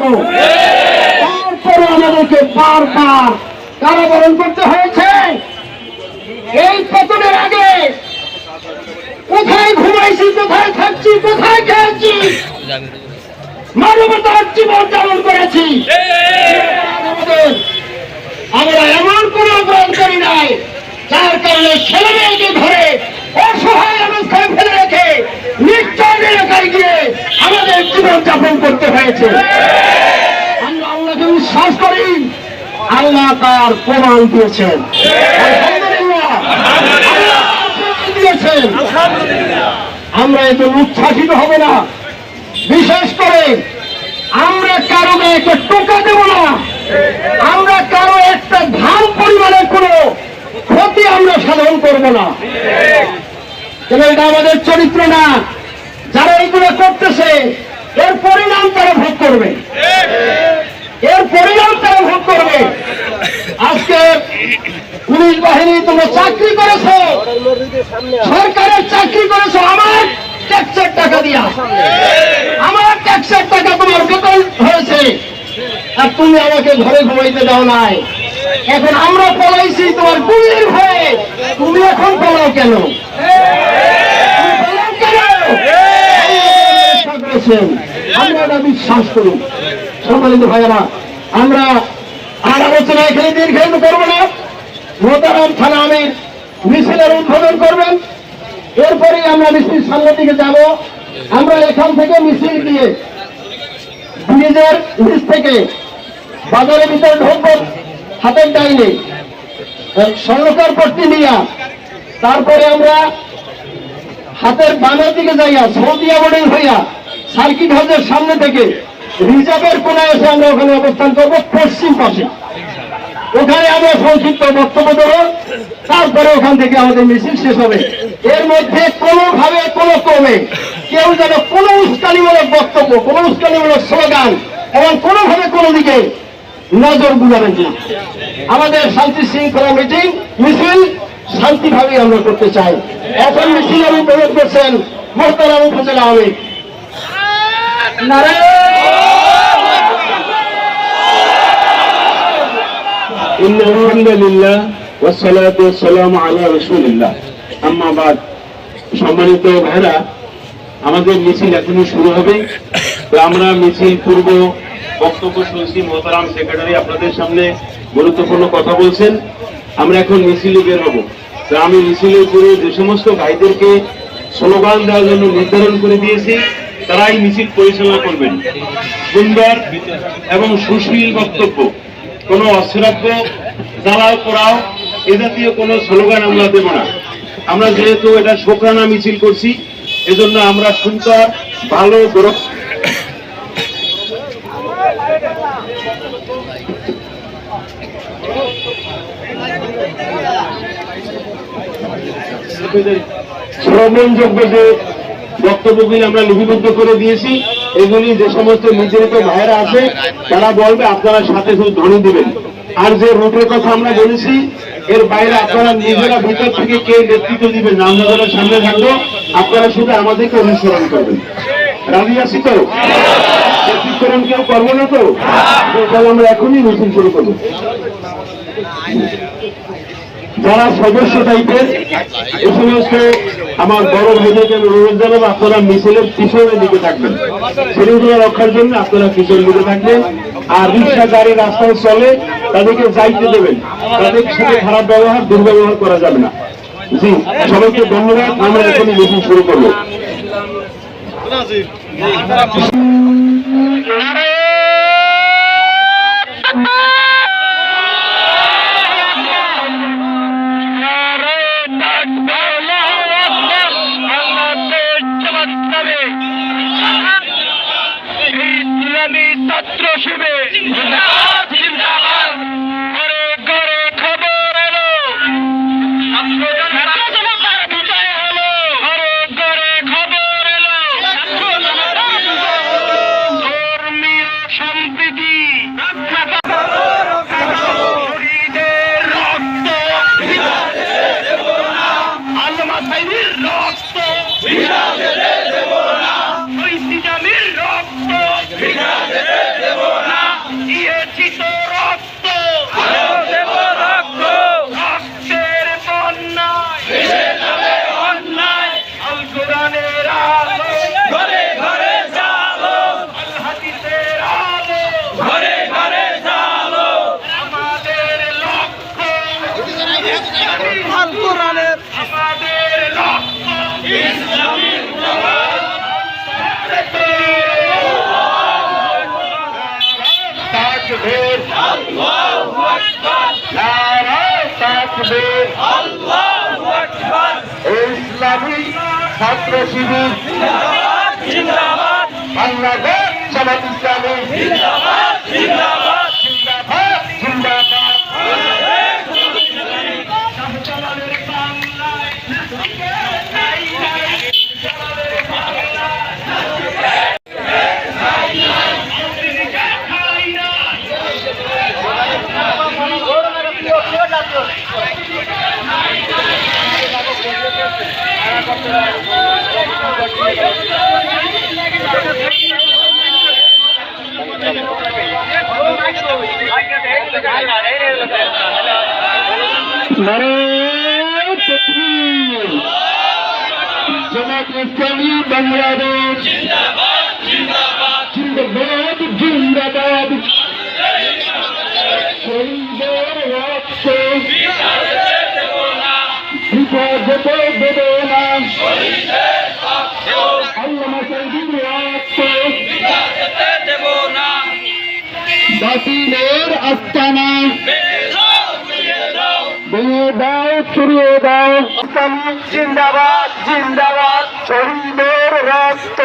দেব। তারপরে আমাদেরকে বারবার কারাবরণ করতে হয়েছে। এই পতনের আগে কোথায় ঘুমাইছি, কোথায় থাকছি, কোথায় খেয়েছি, মানবতার জীবন যাপন করেছি। আমরা এমন কোন অপরাধ করি নাই যার কারণে ছেলে মেয়েকে ধরে অসহায় অবস্থায় ফেলে রেখে নিশ্চয় এলাকায় গিয়ে আমাদের জীবন যাপন করতে হয়েছে। আমরা আল্লাহকে বিশ্বাস করি, আল্লাহ তার প্রমাণ দিয়েছেন। আমরা এত উচ্ছ্বাসিত হব না। বিশেষ করে আমরা কারো গায়ে টোকা দেব না। আমরা কারো একটা ধান পরিমাণের কোনো ক্ষতি আমরা সাধন করব না। কেন এটা আমাদের চরিত্র না। যারা এইগুলো করতেছে এর পরিণাম তারা ভোগ করবে, এর পরিণাম তারা ভোগ করবে। আজকে পুলিশ বাহিনী তোমরা চাকরি করেছো, সরকারের চাকরি করেছো আমার ট্যাক্সের টাকা দিয়া, আমার ট্যাক্সের টাকা তোমার বেতন হয়েছে, আর তুমি আমাকে ঘরে ঘুমাইতে দাও নাই। এখন আমরা পলাইছি তোমার গুলির ভয়ে, তুমি এখন পলাও কেন? আমরা এটা বিশ্বাস করি। সম্মানিত ভাইয়েরা, আমরা আর আলোচনা এখানে দীর্ঘায়িত করবো না। মোতারাম থানা আমির মিছিলের উদ্বোধন করবেন, এরপরেই আমরা মিছিল সামনের দিকে যাব। আমরা এখান থেকে মিছিল দিয়ে ব্রিজের নিচ থেকে বাজারের ভিতরে ঢুকবো, হাতের ডাইনে স্বর্ণকার পট্টি নিয়ে, তারপরে আমরা হাতের বামের দিকে যাইয়া সৌদিয়া বোর্ডিং হইয়া সার্কিট হাউসের সামনে থেকে রিজার্ভের কোনায় এসে আমরা ওখানে অবস্থান করবো পশ্চিম পাশে। ওখানে আমরা সংক্ষিপ্ত বক্তব্য দেবো, তারপরে ওখান থেকে আমাদের মিছিল শেষ হবে। এর মধ্যে কোনোভাবে কোনো ক্রমে কেউ যেন কোনো উস্কানিমূলক বক্তব্য, কোনো উস্কানিমূলক স্লোগান এবং কোনোভাবে কোনো দিকে নজর বুলাবেন না। আমাদের শান্তি শৃঙ্খলা মিছিল শান্তিভাবে আমরা করতে চাই। এখন মিছিল অনুরোধ করছেন মোহতারাম উপজেলা আমির। সম্মানিত ভাইরা, আমাদের মিছিল এখনই শুরু হবে। তো আমরা মিছিল পূর্ব বক্তব্য শুনছি, মোহতারাম সেক্রেটারি আপনাদের সামনে গুরুত্বপূর্ণ কথা বলছেন। আমরা এখন মিছিলে বের হব। তো আমি মিছিলের উপরে যে সমস্ত ভাইদেরকে স্লোগান দেওয়ার জন্য নির্ধারণ করে দিয়েছি, তারাই মিছিল পরিচালনা করবেন। সুন্দর এবং সুশীল বক্তব্য, কোনো অশ্রাব্য, জ্বালাও পোড়াও এ জাতীয় কোনো স্লোগান আমরা দেব না। আমরা যেহেতু এটা শোকরানা মিছিল করছি, এজন্য আমরা সুন্দর ভালো শ্রবণযোগ্য যে বক্তব্যগুলি আমরা লিপিবদ্ধ করে দিয়েছি, এগুলি যে সমস্ত নির্যাতিত ভাইয়েরা আছে তারা বলবে, আপনারা সাথে শুধু ধ্বনি দিবেন। আর যে রুটের কথা আমরা বলেছি এর বাইরে আপনারা নিজেরা ভিতর থেকে কে নেতৃত্ব দিবেন, আমরা যারা সামনে থাকবো আপনারা শুধু আমাদেরকে অনুসরণ করবেন। রাজি আছি তো? নেতৃত্বরণ কেউ করবো না তো? তাহলে আমরা এখনই মিছিল শুরু করবো। যারা সদস্য টাইপের এই সমস্ত আমার বড় ভাইদেরকে অনুরোধ জানাবো, আপনারা মিছিলের পিছনের দিকে থাকবেন, শৃঙ্খলা রক্ষার জন্য আপনারা পিছনের দিকে থাকবেন। আর রিক্সা গাড়ি রাস্তায় চলে তাদেরকে যাইতে দেবেন, তাদের সাথে খারাপ ব্যবহার দুর্ব্যবহার করা যাবে না। জি, সবাইকে ধন্যবাদ। আমরা এখনই মিছিল শুরু করবো। ছাত্র শিবির ঘরে ঘরে খবর এলো, বিজয় হলো, ঘরে ঘরে খবর এলো, ধর্মীয় সম্প্রীতি শহীদের রক্ত, আলমা সাইদির রক্ত, ঐতিজামির রক্ত ছাত্র শিবির বাংলাদেশ জামাত ইসলামী জিন্দাবাদ জিন্দাবাদ। নারায়ে তাকবীর। জামাত ইসলামী বাংলাদেশ জিন্দাবাদ জিন্দাবাদ। শহীদের রক্ত বৃথা যেতে দেব না। আল্লামা সাইদির রক্ত বাতিলের আস্তানা ভেঙে দাও ছড়িয়ে দাও। জিন্দাবাদ জিন্দাবাদ। শহীদের রক্ত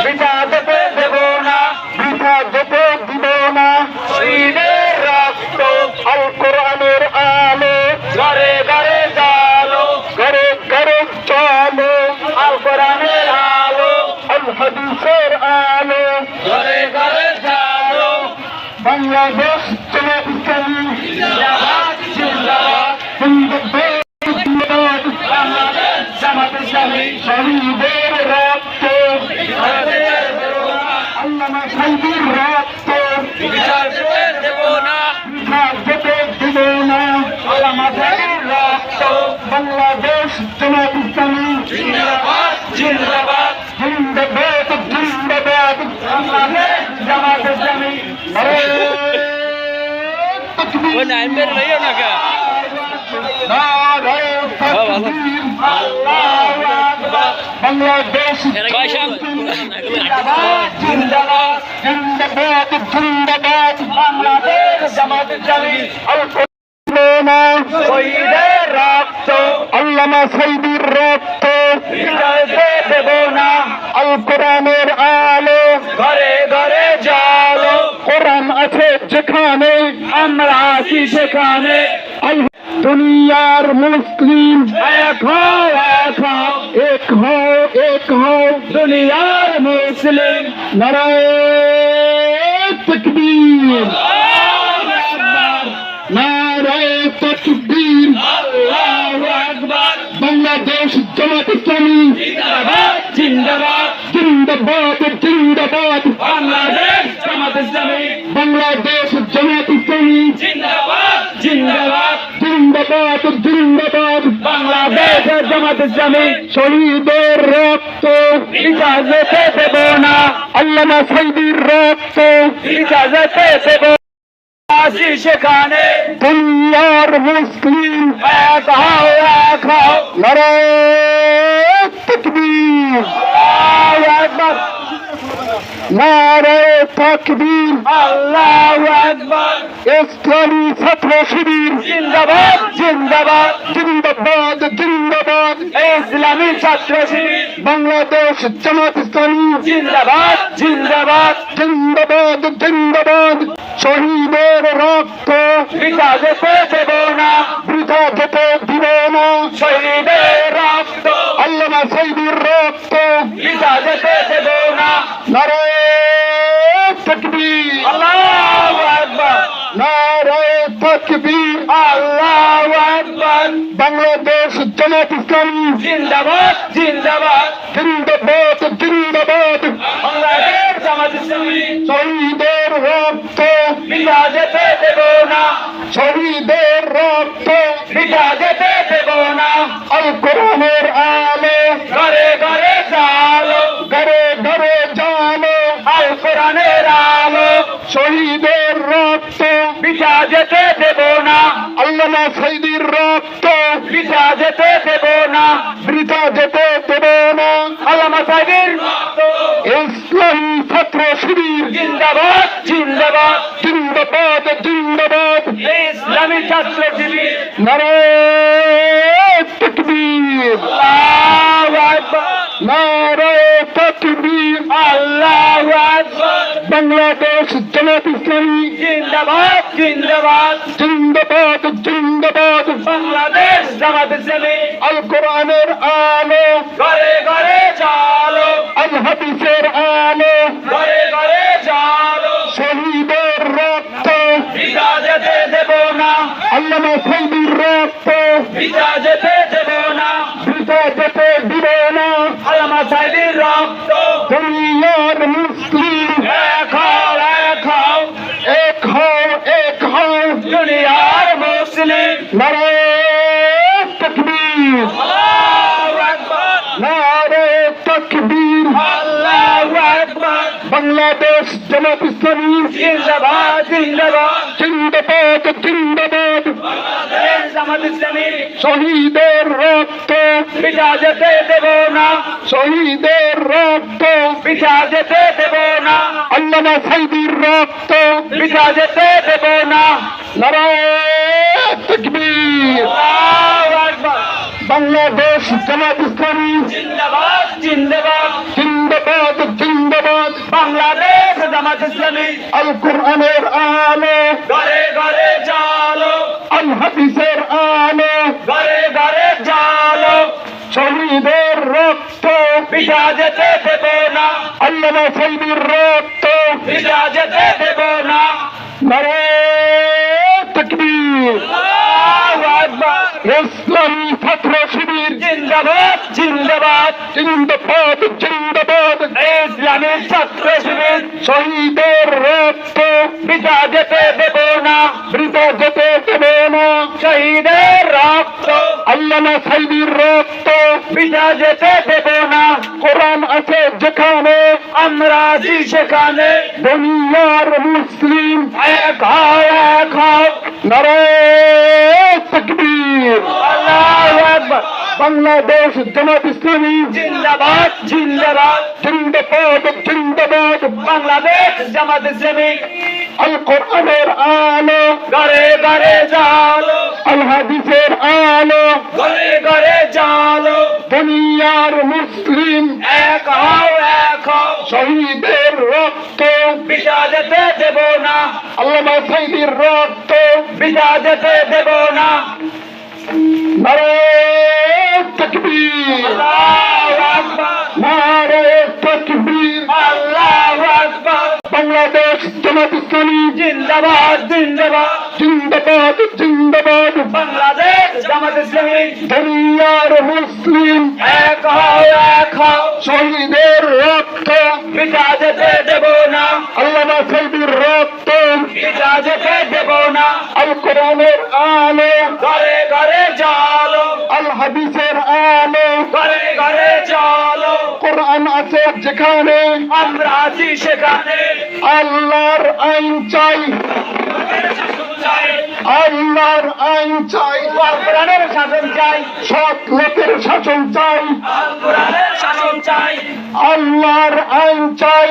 বৃথা যেতে দেব না, বৃথা যেতে দিব না। শহীদের রক্ত আল কোরআনের আলো ঘরে ঘরে জালো, ঘরে ঘরে চলো। আল কোরআনের আলো আল হাদিসের আলো ঘরে ঘরে জালো। বাংলাদেশ জামাত ইসলামী জিন্দাবাদ জিন্দাবাদ জিন্দাবাদ। বাংলাদেশ জামাত ইসলামী শহীদের রক্ত আল্লামা সাইদির রক্ত বৃথা যেতে দেব না। আল্লামা সাইদির রক্ত। বাংলাদেশ জামাত ইসলামী জিন্দাবাদ জিন্দাবাদ জিন্দাবাদ জিন্দাবাদ। বাংলাদেশ জামাত ইসলামী নারায়ে তাকবীর। নারায়ে তাকবীর। আল্লাহু আকবার। বাংলাদেশ জিন্দাবাদ জিন্দাবাদ জিন্দাবাদ জিন্দাবাদ। বাংলাদেশ জামাত ইসলামী শহীদের রক্ত আল্লামা সাইদির রক্ত দেব না। আল কোরআনের আলো ঘরে ঘরে জালো। কোরআন আছে যেখানে আমরা আছি সেখানে। দুনিয়ার মুসলিম এক হও এক হও এক হও এক হও। দুনিয়ার মুসলিম নারায়ে তাকবীর নারায়ে তাকবীর। আল্লাহু আকবার। বাংলাদেশ জামাত ইসলামী জিন্দাবাদ জিন্দাবাদ জিন্দাবাদ জিন্দাবাদ। বাংলাদেশ জামাত ইসলামী বাংলাদেশ জামাত ইসলামী জিন্দাবাদ জিন্দাবাদ জিন্দাবাদ জিন্দাবাদ। বাংলাদেশ জামাত ইসলামী শহীদের রক্ত বৃথা যেতে দেব না। আল্লামা সাইদির রক্ত বৃথা যেতে দেব আছি সেখানে। দুনিয়ার মুসলিম এক হও এক হও। নারায়ে তাকবীর। আল্লাহু আকবার। নারায়ে তাকবীর। আল্লাহু আকবার। ইসলামী ছাত্র শিবির জিন্দাবাদ জিন্দাবাদ জিন্দাবাদ জিন্দাবাদ। ইসলামী ছাত্র শিবির বাংলাদেশ জামাত ইসলামী জিন্দাবাদ জিন্দাবাদ জিন্দাবাদ জিন্দাবাদ। শহীদের রক্ত বৃথা যেতে দেব না, বৃথা যেতে দিব না। শহীদের রক্ত আল্লামা সাইদির রক্ত বৃথা যেতে দেব না। নারায়ে তাকবীর। আল্লাহু আকবার। নারায়ে তাকবীর। আল্লাহু আকবার। বাংলাদেশ জামাত ইসলামী জিন্দাবাদ জিন্দাবাদ জিন্দাবাদ জিন্দাবাদ। বাংলাদেশ জামাত ইসলামী শহীদের রক্ত বৃথা যেতে দেব না। শহীদের রক্ত বৃথা যেতে দেব না। আল কোরআনের আলো ঘরে ঘরে জালো, ঘরে ঘরে জালো। আল কোরআনের আলো শহীদের রক্ত বৃথা যেতে দেব না। আল্লামা সাইদির রক্ত বৃথা যেতে দেব না, বৃথা যেতে দেব না। আল্লামা সাইদির রক্ত ইসলামী ছাত্র শিবির জিন্দাবাদ জিন্দাবাদ জিন্দাবাদ জিন্দাবাদ। ইসলামী ছাত্র শিবির নারায়ে তাকবীর। আল্লাহু আকবার। আল্লাহু আকবার। বাংলাদেশ জামাত ইসলামী জিন্দাবাদ জিন্দাবাদ জিন্দাবাদ জিন্দাবাদ। বাংলাদেশ জামাত ইসলামী আল কোরআনের আলো ঘরে ঘরে চালো, আল হাদিসের আলো ঘরে ঘরে চালো। শহীদের রক্ত বৃথা যেতে দেব না, আল্লামা সাইদির রক্ত বৃথা যেতে দেব না, বৃথা যেতে দিব না। আল্লামা সাইদির রক্ত দুনিয়ার মুসলিম এক হও এক হও এক হও এক হও। দুনিয়ার মুসলিম নারে তাকবীর, আল্লাহু আকবার, নারে তাকবীর, আল্লাহু আকবার। বাংলাদেশ জামাত ইসলামী জিন্দাবাদ জিন্দাবাদ জিন্দাবাদ জিন্দাবাদ। বাংলাদেশ জামাত ইসলামী শহীদের রক্ত বৃথা যেতে দেব না, শহীদের রক্ত বৃথা যেতে দেব না। আল্লামা সাইদির রক্ত বৃথা যেতে দেব না। নারে তাকবীর, আল্লাহু আকবার। বাংলাদেশ জামাত ইসলামী জিন্দাবাদ জিন্দাবাদ জিন্দাবাদ জিন্দাবাদ। বাংলাদেশ জামাত ইসলামী আল কোরআনের আলো ঘরে ঘরে চালো, আল হাদিসের আলো ঘরে ঘরে চালো। শহীদের রক্ত বৃথা যেতে দেব না, আল্লামা সাইদির রক্ত বৃথা যেতে দেব না। নারে তাকবীর, আল্লাহু আকবার। ইসলামী ছাত্র শিবির জিন্দাবাদ জিন্দাবাদ জিন্দাবাদ জিন্দাবাদ। ইসলামী ছাত্র শিবির শহীদের রক্ত বৃথা যেতে দেব না, বৃথা যেতে দেব না। শহীদের রক্ত আল্লামা সাইদির রক্ত বৃথা যেতে দেব না। কোরআন আছে যেখানে আমরা আছি সেখানে, দুনিয়ার মুসলিম এক হও এক হও। নারে তাকবীর, আল্লাহু আকবার। বাংলাদেশ জামাত ইসলামী জিন্দাবাদ জিন্দাবাদ জিন্দাবাদ জিন্দাবাদ। বাংলাদেশ জামাত ইসলামী আল কোরআনের আলো ঘরে ঘরে চালো, আল হাদিসের আলো ঘরে ঘরে চালো। দুনিয়ার মুসলিম এক হও এক হও। শহীদের রক্ত বৃথা যেতে দেব না, আল্লামা সাইদির রক্ত বৃথা যেতে দেব না। নারে তাকবীর, আল্লাহু আকবার, নারে তাকবীর, আল্লাহু আকবার। বাংলাদেশ জামাত ইসলামী জিন্দাবাদ জিন্দাবাদ জিন্দাবাদ জিন্দাবাদ। বাংলাদেশ জামাত ইসলামী দুনিয়ার মুসলিম এক হও এক হও। শহীদের রক্ত বৃথা যেতে দেব না, আল্লামা সাইদির রক্ত বৃথা যেতে দেব না। আল কোরআনের আলো ঘরে ঘরে চালো, আল হাদিসের আলো ঘরে ঘরে চালো। কোরআন আছে যেখানে আমরা আছি সেখানে, আল্লাহর আইন চাই, আল্লাহর আইন চাই, কোরআনের শাসন চাই, সৎ লোকের শাসন চাই, কোরআনের শাসন চাই। আল্লাহর আইন চাই,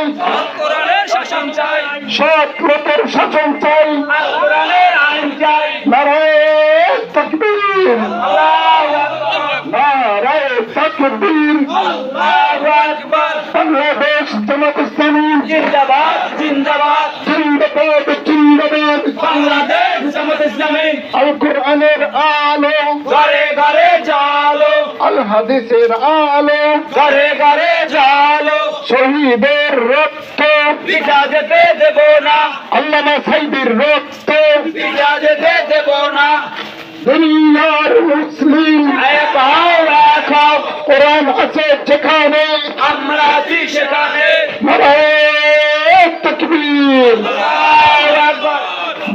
কোরআনের শাসন চাই, সৎ লোকের শাসন চাই, কোরআনের আইন চাই। নারে তাকবীর, আল্লাহু আকবার, নারে তাকবীর, আল্লাহু আকবার। বাংলাদেশ জামাত ইসলামী জিন্দাবাদ জিন্দাবাদ জিন্দাবাদ জিন্দাবাদ। বাংলাদেশ জামাত ইসলামী আল কোরআনের আলো ঘরে ঘরে চালো, আল হাদিসের আলো ঘরে ঘরে চালো। শহীদের রক্ত বৃথা যেতে দেব না, আল্লামা সাইদির রক্ত বৃথা যেতে দেব না। দুনিয়ার মুসলিম এক হও এক হও। কোরআন আছে যেখানে আমরা আছি সেখানে, নারে তাকবীর, আল্লাহু আকবার।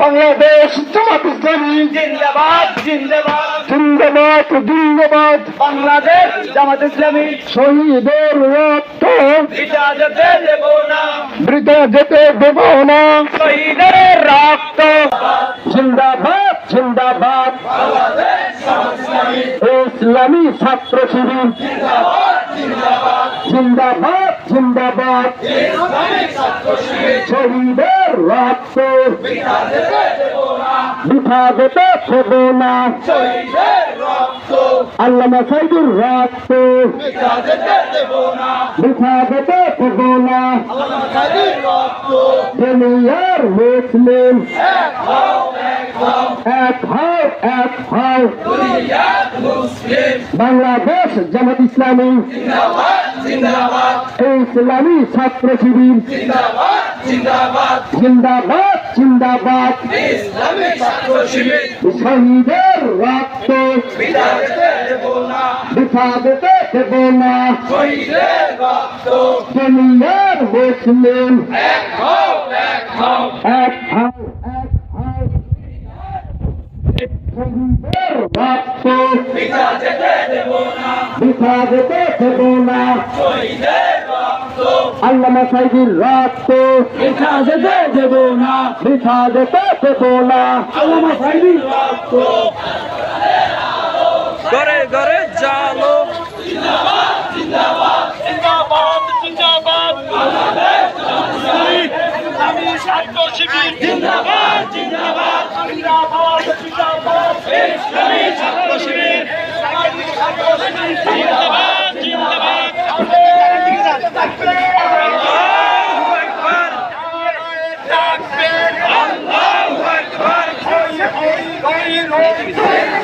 বাংলাদেশ জামাত ইসলামী জিন্দাবাদ জিন্দাবাদ জিন্দাবাদ জিন্দাবাদ। বাংলাদেশ জামাত ইসলামী শহীদের রক্ত বৃথা যেতে দেব না, বৃথা যেতে দেব না। শহীদের রক্ত জিন্দাবাদ জিন্দাবাদ। ইসলামী ছাত্র শিবির জিন্দাবাদ জিন্দাবাদ। শহীদের রক্ত বৃথা যেতে দেব না, আল্লামা সাইদুর রক্ত বৃথা যেতে দেব না, দুনিয়ার মুসলিম এক হও, এক হও, বাংলাদেশ জামাত ইসলামী ইসলামী ছাত্র শিবির জিন্দাবাদ জিন্দাবাদ, শহীদের রক্ত বৃথা যেতে দেব না, দুনিয়ার মুসলিম এক হও, শহীদের রক্ত বৃথা যেতে দেব না, আল্লামা সাইদুর রক্ত বৃথা যেতে দেব না, আল্লামা সাইদুর রক্ত ঘরে ঘরে জালো Allahu Akbar.